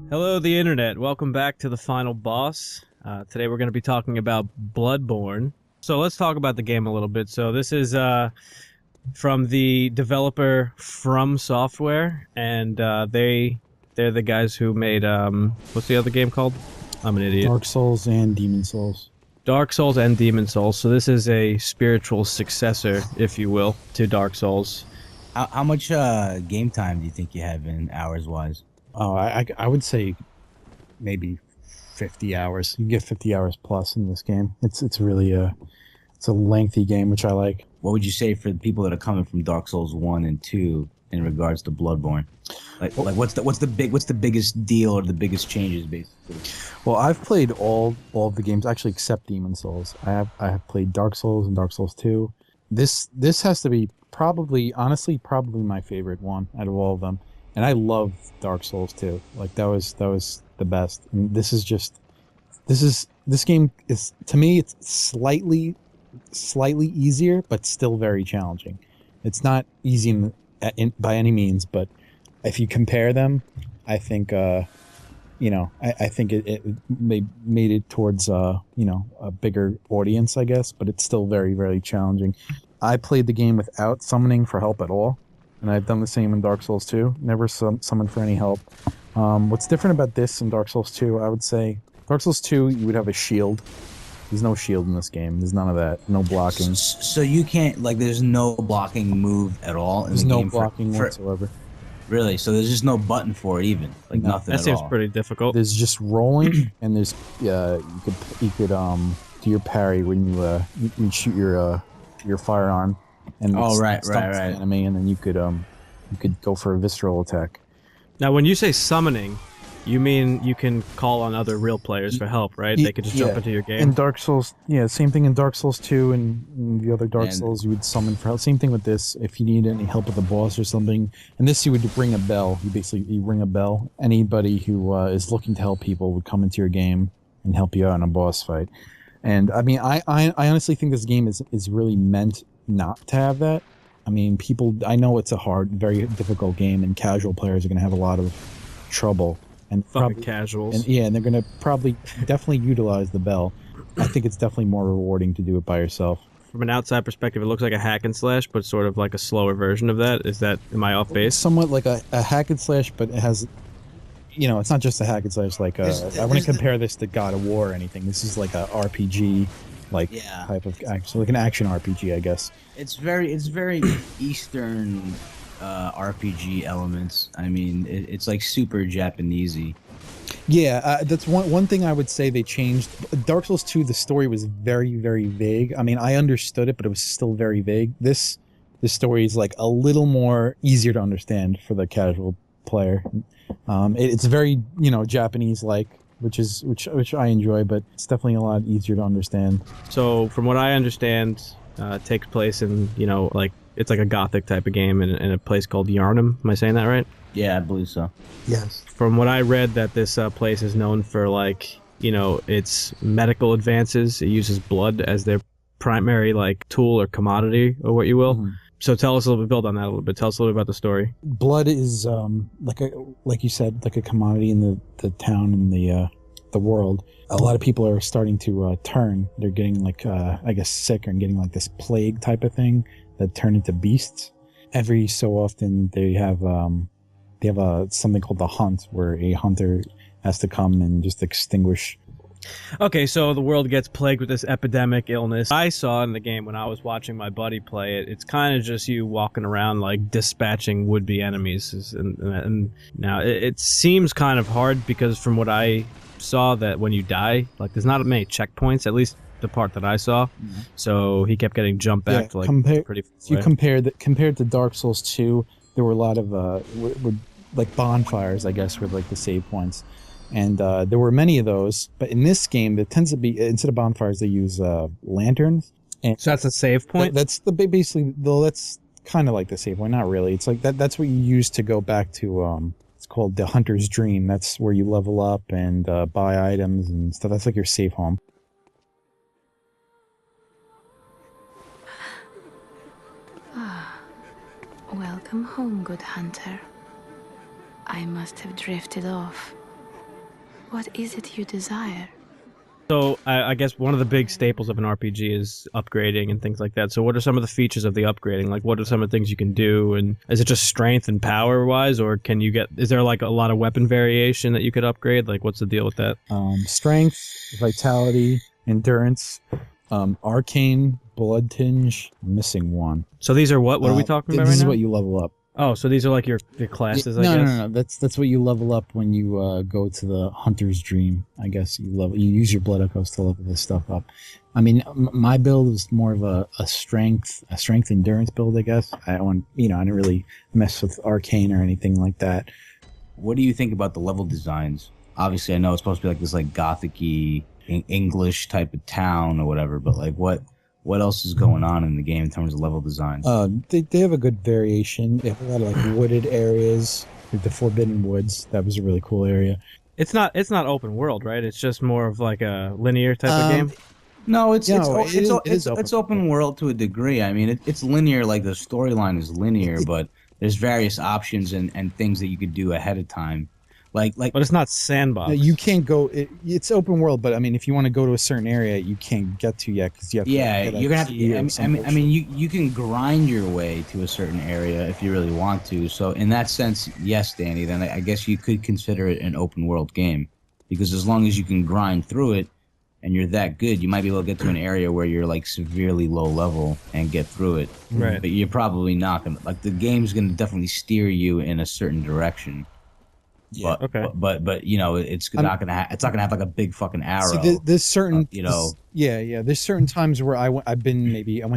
Hello, the internet. Welcome back to the final boss. Today we're going to be talking about Bloodborne. So let's talk about the game a little bit. So this is from the developer From Software, and they're the guys who made what's the other game called? I'm an idiot. Dark Souls and Demon Souls. Dark Souls and Demon Souls. So this is a spiritual successor, if you will, to Dark Souls. How much game time do you think you have in hours wise? Oh, I would say maybe 50 hours. You get 50 hours plus in this game. It's really it's a lengthy game, which I like. What would you say for the people that are coming from Dark Souls 1 and 2 in regards to Bloodborne? Like what's the biggest deal or the biggest changes basically? Well, I've played all of the games actually except Demon Souls. I have played Dark Souls and Dark Souls 2. This has to be probably my favorite one out of all of them. And I love Dark Souls 2. Like that was the best. And this game is, to me, it's slightly easier, but still very challenging. It's not easy by any means, but if you compare them, I think I think it made it towards a bigger audience, I guess, but it's still very, very challenging. I played the game without summoning for help at all, and I've done the same in Dark Souls 2. Never summoned for any help. What's different about this in Dark Souls 2, I would say, Dark Souls 2, you would have a shield. There's no shield in this game. There's none of that. No blocking. So you can't, like, there's no blocking move at all in There's the no game blocking whatsoever. Really? So there's just no button for it even? Like No. nothing That at seems all? pretty difficult. There's just rolling, and there's you could do your parry when you shoot your firearm, and Oh, it right, stumps right, the right. enemy, and then you could go for a visceral attack. Now, when you say summoning, you mean you can call on other real players for help, right? They could just jump into your In game. Dark Souls, same thing in Dark Souls 2 and in the other Dark And- Souls, you would summon for help. Same thing with this. If you need any help with the boss or something, and this you would ring a bell. You ring a bell. Anybody who is looking to help people would come into your game and help you out in a boss fight. And I mean, I honestly think this game is really meant not to have that. I mean, I know it's a hard, very difficult game, and casual players are going to have a lot of trouble. And Fucking casuals. and they're going to definitely utilize the bell. I think it's definitely more rewarding to do it by yourself. From an outside perspective, it looks like a hack and slash, but sort of like a slower version of that. Am I off base? Somewhat like a hack and slash, but it has, it's not just a hack and slash. Like I wouldn't compare this to God of War or anything. This is like a RPG, Yeah. type of action, like an action RPG, I guess. It's very Eastern RPG elements. I mean, it's like super Japanesey. Yeah, that's one thing I would say they changed. Dark Souls 2, the story was very, very vague. I mean, I understood it, but it was still very vague. This story is like a little more easier to understand for the casual player. It's very, Japanese like, which I enjoy, but it's definitely a lot easier to understand. So, from what I understand, it takes place in, it's like a gothic type of game in a place called Yarnum. Am I saying that right? Yeah, I believe so. Yes. From what I read, that this place is known for, its medical advances. It uses blood as their primary, tool or commodity, or what you will. Mhm. So tell us a little bit, build on that a little bit. Tell us a little bit about the story. Blood is like you said, like a commodity in the town and the world. A lot of people are starting to turn. They're getting I guess sick and getting like this plague type of thing that turn into beasts. Every so often they have something called the hunt, where a hunter has to come and just extinguish. Okay, so the world gets plagued with this epidemic illness. I saw in the game when I was watching my buddy play it, it's kind of just you walking around dispatching would-be enemies. And now it seems kind of hard because from what I saw, that when you die, there's not many checkpoints, at least the part that I saw. Mm-hmm. So he kept getting jumped back to pretty far You away. compared to Dark Souls 2, there were a lot of bonfires, I guess, were the save points. And there were many of those, but in this game, there tends to be, instead of bonfires, they use lanterns. And So that's a save point? that's basically, though, that's kind of like the save point. Not really. It's like that's what you use to go back to. It's called the Hunter's Dream. That's where you level up and buy items and stuff. That's like your safe home. Welcome home, good hunter. I must have drifted off. What is it you desire? So I guess one of the big staples of an RPG is upgrading and things like that. So what are some of the features of the upgrading? Like, what are some of the things you can do? And is it just strength and power wise, or can you is there like a lot of weapon variation that you could upgrade? Like, what's the deal with that? Strength, vitality, endurance, arcane, blood tinge. I'm missing one. So these are what? What are we talking about right now? This is what you level up. Oh, so these are like your classes, I guess? No. That's what you level up when you go to the Hunter's Dream. I guess you use your blood echoes to level this stuff up. I mean, my build is more of a strength endurance build, I guess. I didn't really mess with arcane or anything like that. What do you think about the level designs? Obviously, I know it's supposed to be like this like gothic-y English type of town or whatever, but like what else is going on in the game in terms of level design? They have a good variation. They have a lot of like wooded areas, like the Forbidden Woods. That was a really cool area. It's not open world, right? It's just more of like a linear type of game. No, it's open. open world to a degree. I mean, it's linear. Like the storyline is linear, but there's various options and things that you could do ahead of time. But it's not sandbox. You can't go. It's open world, but I mean, if you want to go to a certain area, you can't get to yet because you have. You're gonna have to. I mean, you can grind your way to a certain area if you really want to. So in that sense, yes, Danny. Then I guess you could consider it an open world game, because as long as you can grind through it, and you're that good, you might be able to get to an area where you're like severely low level and get through it. Right. But you're probably not gonna the game's gonna definitely steer you in a certain direction. Yeah. But you know, it's not gonna have like a big fucking arrow. See, there's certain there's certain times where I went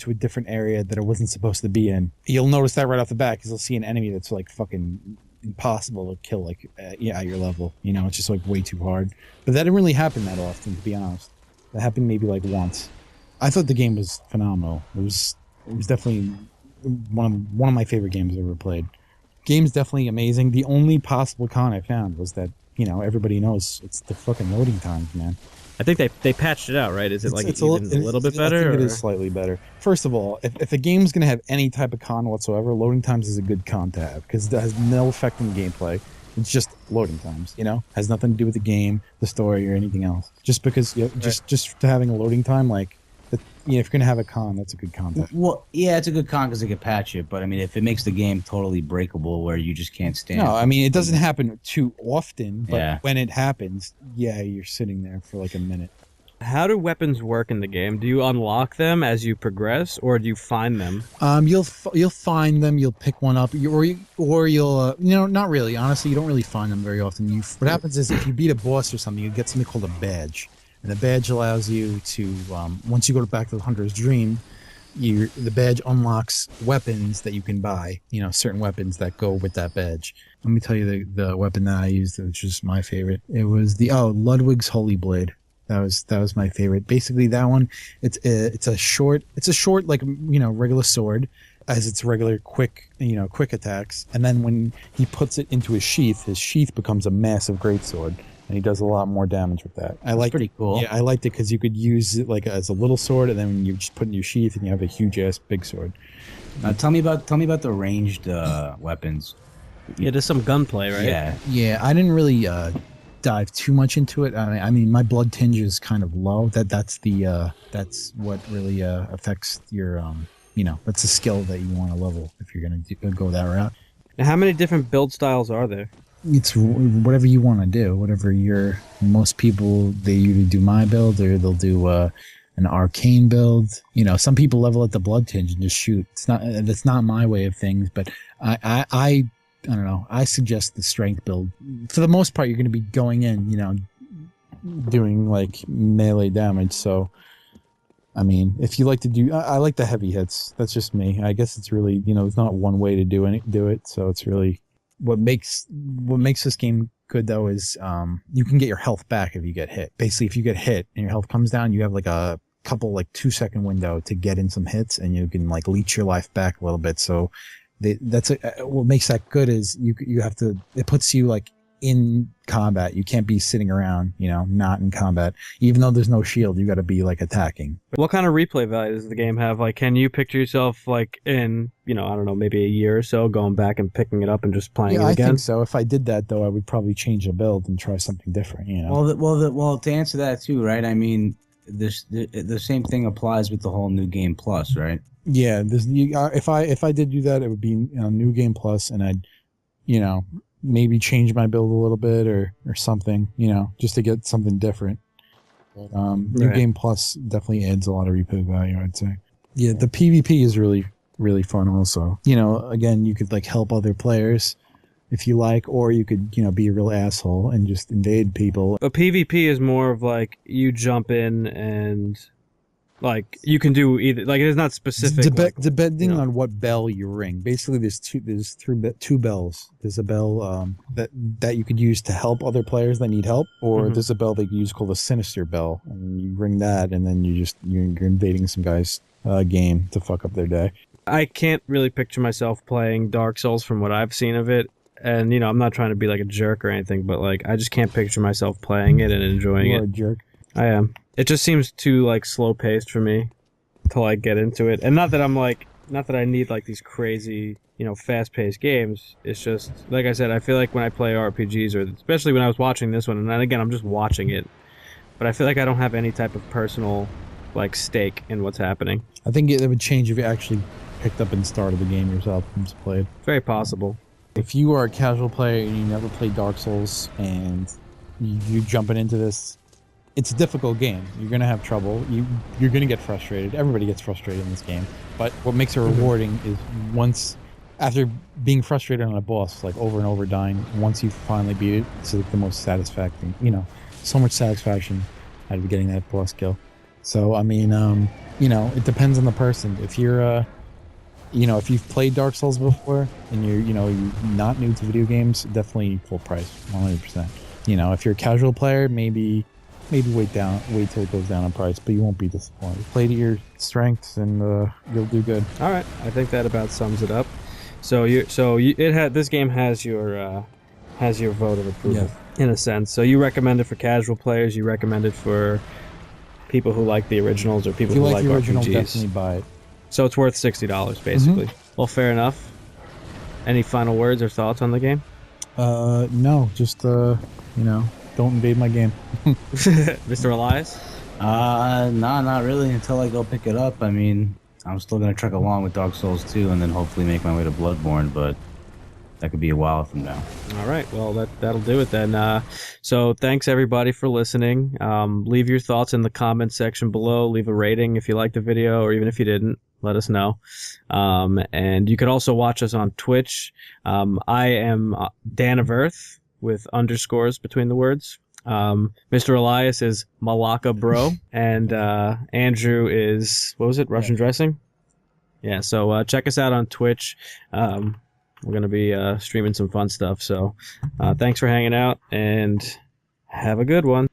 to a different area that I wasn't supposed to be in. You'll notice that right off the bat because you'll see an enemy that's like fucking impossible to kill at your level. You know, it's just like way too hard. But that didn't really happen that often, to be honest. That happened maybe like once. I thought the game was phenomenal. It was definitely one of my favorite games I've ever played. Game's definitely amazing. The only possible con I found was that, everybody knows it's the fucking loading times, man. I think they patched it out, right? Is it it's a little bit better? I think it is slightly better. First of all, if a game's going to have any type of con whatsoever, loading times is a good con to have because it has no effect on gameplay. It's just loading times, has nothing to do with the game, the story, or anything else. Just because, just to having a loading time, like, if you're going to have a con, that's a good con. Well, yeah, it's a good con because they can patch it, but I mean, if it makes the game totally breakable where you just can't stand it. No, I mean, it doesn't happen too often, but when it happens, you're sitting there for like a minute. How do weapons work in the game? Do you unlock them as you progress, or do you find them? You'll find them. You'll pick one up, or you'll not really. Honestly, you don't really find them very often. What happens is if you beat a boss or something, you get something called a badge, and the badge allows you to once you go back to the Hunter's Dream, the badge unlocks weapons that you can buy. Certain weapons that go with that badge. Let me tell you the weapon that I used, which is my favorite. It was the Ludwig's Holy Blade. That was my favorite. Basically, that one, it's a short like regular sword, as its regular quick attacks, and then when he puts it into his sheath becomes a massive greatsword, and he does a lot more damage with that. Pretty cool. Yeah, I liked it because you could use it like as a little sword, and then you just put it in your sheath, and you have a huge ass big sword. Now tell me about the ranged weapons. Yeah, there's some gunplay, right? Yeah. I didn't really dive too much into it. I mean, my blood tinge is kind of low. That's what really affects your that's a skill that you want to level if you're going to go that route. Now, how many different build styles are there? It's whatever you want to do. Most people, they either do my build or they'll do an arcane build. Some people level at the blood tinge and just shoot. That's not my way of things, but I don't know. I suggest the strength build. For the most part, you're going to be going in, doing like melee damage. So, I mean, if you like to do, I like the heavy hits. That's just me. I guess it's really, there's not one way to do it. So it's really what makes this game good though is you can get your health back if you get hit. Basically, if you get hit and your health comes down, you have like a couple 2-second window to get in some hits, and you can like leech your life back a little bit. So. What makes that good is you have to. It puts you like in combat. You can't be sitting around, not in combat. Even though there's no shield, you got to be like attacking. What kind of replay value does the game have? Like, can you picture yourself like in, I don't know, maybe a year or so going back and picking it up and just playing it again? I think so. If I did that though, I would probably change the build and try something different. Well, to answer that too, right? I mean, the same thing applies with the whole New Game Plus, right? Yeah, if I did do that, it would be New Game Plus, and I'd maybe change my build a little bit or something, just to get something different. New Game Plus definitely adds a lot of replay value, I'd say. Yeah, the PvP is really, really fun also. Again, you could like help other players if you like, or you could, be a real asshole and just invade people. But PvP is more of like you jump in and like you can do either. Like it is not specific. Depending on what bell you ring. Basically, there's two bells. There's a bell that you could use to help other players that need help, or there's a bell that you use called a sinister bell, and you ring that, and then you're invading some guy's game to fuck up their day. I can't really picture myself playing Dark Souls from what I've seen of it. And, I'm not trying to be like a jerk or anything, but like I just can't picture myself playing it and enjoying it. You're a jerk. I am. It just seems too like slow paced for me to like get into it. And not that I need like these crazy, fast paced games. It's just, like I said, I feel like when I play RPGs, or especially when I was watching this one, and then again, I'm just watching it, but I feel like I don't have any type of personal like stake in what's happening. I think it would change if you actually picked up and started the game yourself and just played. Very possible. If you are a casual player and you never played Dark Souls and you're jumping into this, it's a difficult game. You're going to have trouble. You're going to get frustrated. Everybody gets frustrated in this game. But what makes it rewarding is after being frustrated on a boss, like over and over dying, once you finally beat it, it's like the most satisfying, so much satisfaction out of getting that boss kill. So, I mean, it depends on the person. If you're, if you've played Dark Souls before and you're not new to video games, definitely full price, 100%. If you're a casual player, maybe wait till it goes down in price, but you won't be disappointed. Play to your strengths and you'll do good. All right, I think that about sums it up. This game has your vote of approval in a sense. So you recommend it for casual players. You recommend it for people who like the originals or people who like the original, RPGs. Definitely buy it. So it's worth $60 basically. Well, fair enough. Any final words or thoughts on the game? No, just don't invade my game. Mr. Elias? Nah, not really until I go pick it up. I mean, I'm still gonna trek along with Dark Souls 2 and then hopefully make my way to Bloodborne, but that could be a while from now. All right, well that'll do it then. So thanks everybody for listening. Leave your thoughts in the comments section below. Leave a rating if you liked the video, or even if you didn't. Let us know. And you could also watch us on Twitch. I am Dan of Earth with underscores between the words. Mr. Elias is Malaka Bro, and Andrew is, what was it, Russian Dressing? Yeah, so check us out on Twitch. We're going to be streaming some fun stuff. So thanks for hanging out, and have a good one.